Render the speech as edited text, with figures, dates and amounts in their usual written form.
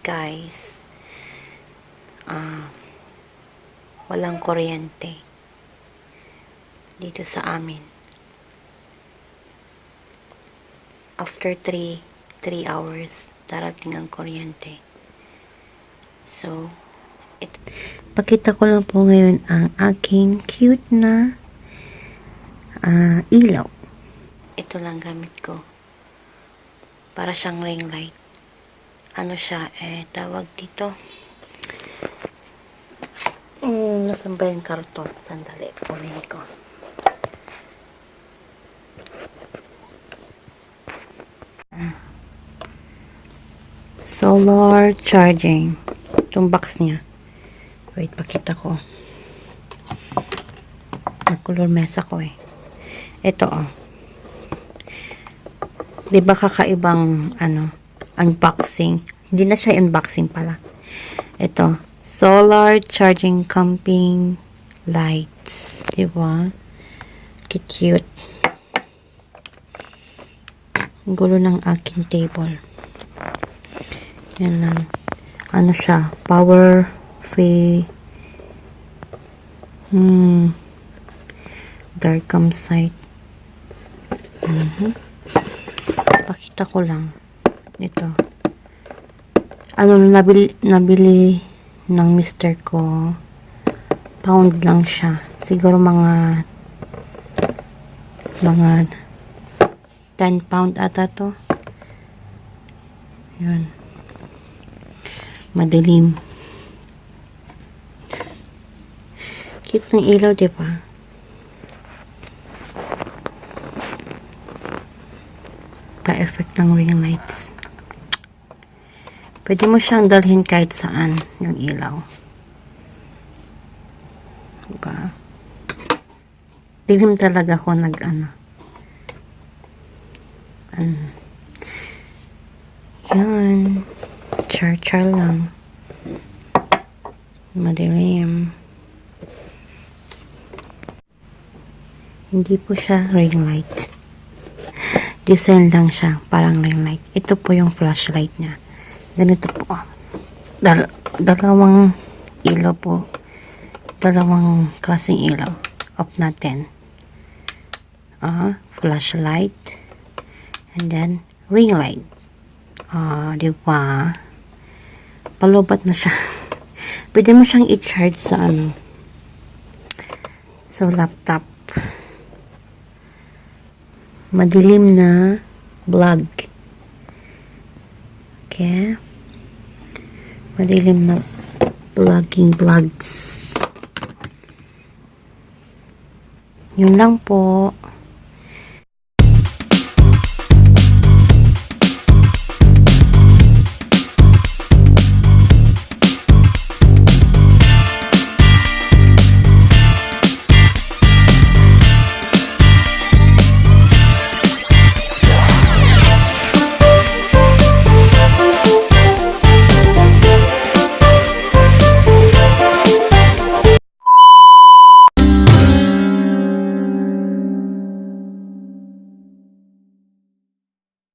guys, walang kuryente dito sa amin. After 3 hours, darating ang kuryente. So, pakita ko lang po ngayon ang aking cute na ilaw. Ito lang gamit ko. Para siyang ring light. Ano siya, tawag dito. Nasaan ba yung karton? Sandali, kunin ko. Solar charging. Itong box niya. Wait, pakita ko. Nag-color mess ako eh. Ito oh. Diba kakaibang unboxing? Hindi na siya unboxing pala. Ito, solar charging camping lights. Diba? Cute. Ang gulo ng aking table. Yan lang. Ano siya? Power free. Dark campsite. Pakita ko lang. Ito. Nabili ng mister ko. Pound lang siya. Siguro mga 10 pound ata to. Yun. Madilim. Cute ng ilaw, diba? Pa-effect ng ring lights. Pwede mo siyang dalhin kahit saan yung ilaw. Diba? Dilim talaga ako Yan. Char lang. Madilim. Hindi po siya ring light. Design lang siya. Parang ring light. Ito po yung flashlight niya. Ganito po. Dalawang ilaw po. Dalawang klaseng ilaw. Off natin. Flashlight. And then, ring light. Diba? Palubat na siya. Pwede mo siyang i-charge sa sa laptop. Madilim na vlog. Okay? Madilim na vlogs. Yun lang po.